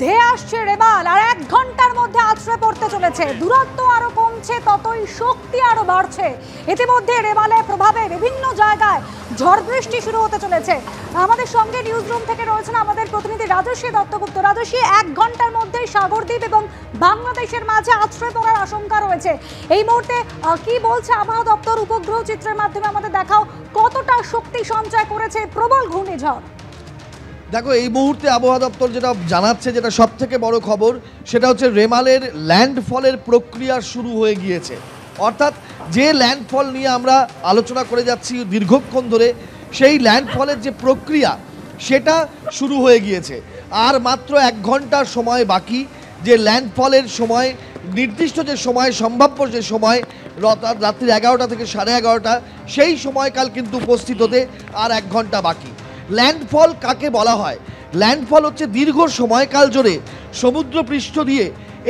ধেয়ে আসছে রেমাল আর 1 ঘন্টার মধ্যে আছড়ে পড়তে চলেছে। দূরত্ব আরো কমছে, ততই শক্তি আরো বাড়ছে। ইতিমধ্যে রেমালের প্রভাবে বিভিন্ন জায়গায় ঝড় বৃষ্টি শুরু হতে চলেছে। আমাদের সঙ্গে নিউজ রুম থেকে রয়েছেন আমাদের প্রতিনিধি রাজশ্রী দত্তগুপ্ত। রাজশ্রী, 1 ঘন্টার মধ্যেই সাগরদ্বীপ এবং বাংলাদেশের মাঝে আছড়ে পড়ার আশঙ্কা রয়েছে। এই মুহূর্তে কি বলছে আবহাওয়া দপ্তর? উপগ্রহ চিত্রের মাধ্যমে আমাদের দেখাও কতটা শক্তি সঞ্চয় করেছে প্রবল ঘূর্ণিঝড়। দেখো, এই মুহূর্তে আবহাওয়া দপ্তর যেটা জানাচ্ছে, যেটা সব থেকে বড় খবর, সেটা হচ্ছে রেমালের ল্যান্ডফলের প্রক্রিয়া শুরু হয়ে গিয়েছে। অর্থাৎ যে ল্যান্ডফল নিয়ে আমরা আলোচনা করে যাচ্ছি দীর্ঘক্ষণ ধরে, সেই ল্যান্ডফলের যে প্রক্রিয়া সেটা শুরু হয়ে গিয়েছে। আর মাত্র 1 ঘন্টার সময় বাকি। যে ল্যান্ডফলের সময়, নির্দিষ্ট যে সময়, সম্ভাব্য যে সময় রাত্রি 11টা থেকে 11:30, সেই সময়কাল কিন্তু উপস্থিত হতে আর 1 ঘন্টা বাকি। ল্যান্ডফল কাকে বলা হয়? ল্যান্ডফল হচ্ছে দীর্ঘ সময়কাল জুড়ে সমুদ্রপৃষ্ঠ দিয়ে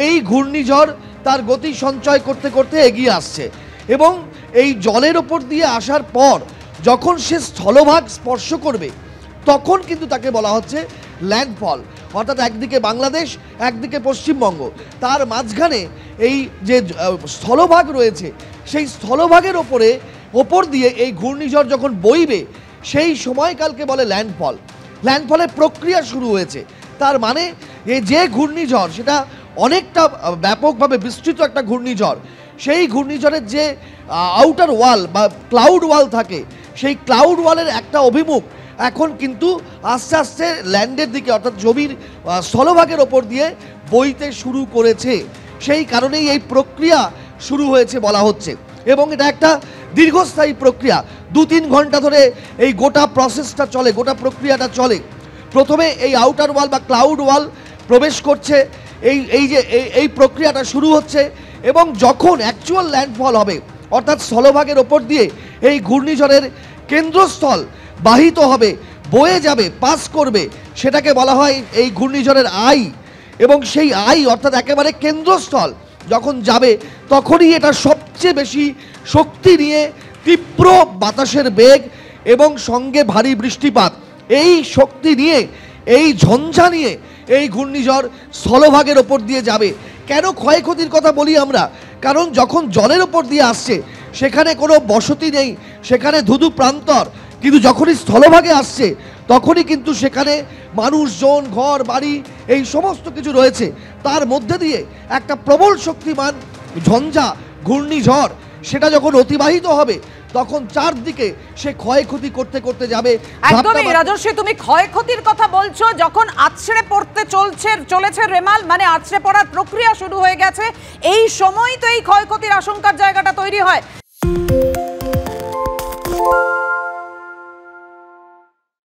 এই ঘূর্ণিঝড় তার গতি সঞ্চয় করতে করতে এগিয়ে আসছে, এবং এই জলের ওপর দিয়ে আসার পর যখন সে স্থলভাগ স্পর্শ করবে তখন কিন্তু তাকে বলা হচ্ছে ল্যান্ডফল। অর্থাৎ একদিকে বাংলাদেশ, একদিকে পশ্চিমবঙ্গ, তার মাঝখানে এই যে স্থলভাগ রয়েছে, সেই স্থলভাগের ওপর দিয়ে এই ঘূর্ণিঝড় যখন বইবে সেই সময়কালকে বলে ল্যান্ডফল। ল্যান্ডফলের প্রক্রিয়া শুরু হয়েছে। তার মানে এই যে ঘূর্ণিঝড়, সেটা অনেকটা ব্যাপকভাবে বিস্তৃত একটা ঘূর্ণিঝড়। সেই ঘূর্ণিঝড়ের যে আউটার ওয়াল বা ক্লাউড ওয়াল থাকে, সেই ক্লাউড ওয়ালের একটা অভিমুখ এখন কিন্তু আস্তে আস্তে ল্যান্ডের দিকে, অর্থাৎ জমির স্থলভাগের ওপর দিয়ে বইতে শুরু করেছে। সেই কারণেই এই প্রক্রিয়া শুরু হয়েছে বলা হচ্ছে, এবং এটা একটা দীর্ঘস্থায়ী প্রক্রিয়া। 2-3 ঘন্টা ধরে এই গোটা প্রসেসটা চলে, গোটা প্রক্রিয়াটা চলে। প্রথমে এই আউটার ওয়াল বা ক্লাউড ওয়াল প্রবেশ করছে, এই প্রক্রিয়াটা শুরু হচ্ছে, এবং যখন অ্যাকচুয়াল ল্যান্ডফল হবে, অর্থাৎ স্থলভাগের ওপর দিয়ে এই ঘূর্ণিঝড়ের কেন্দ্রস্থল বাহিত হবে, বয়ে যাবে, পাস করবে, সেটাকে বলা হয় এই ঘূর্ণিঝড়ের আই। এবং সেই আই, অর্থাৎ একেবারে কেন্দ্রস্থল যখন যাবে, তখনই এটা সবচেয়ে বেশি শক্তি নিয়ে, তীব্র বাতাসের বেগ এবং সঙ্গে ভারী বৃষ্টিপাত, এই শক্তি নিয়ে, এই ঝঞ্ঝা নিয়ে এই ঘূর্ণিঝড় স্থলভাগের ওপর দিয়ে যাবে। কেন ক্ষয়ক্ষতির কথা বলি আমরা? কারণ যখন জলের ওপর দিয়ে আসছে সেখানে কোনো বসতি নেই, সেখানে ধুধু প্রান্তর, কিন্তু যখনই স্থলভাগে আসছে তখনই কিন্তু সেখানে মানুষজন, ঘর বাড়ি, এই সমস্ত কিছু রয়েছে। তার মধ্যে দিয়ে একটা প্রবল শক্তিমান ঝঞ্ঝা ঘূর্ণিঝড়, সেটা যখন অতিবাহিত হবে তখন চারদিকে সে ক্ষয়ক্ষতি করতে করতে যাবে। একদমই রাজশ্রী, তুমি ক্ষয়ক্ষতির কথা বলছো। যখন আছড়ে পড়তে চলেছে রেমাল, মানে আছড়ে পড়ার প্রক্রিয়া শুরু হয়ে গেছে, এই সময় তো এই ক্ষয়ক্ষতির আশঙ্কার জায়গাটা তৈরি হয়।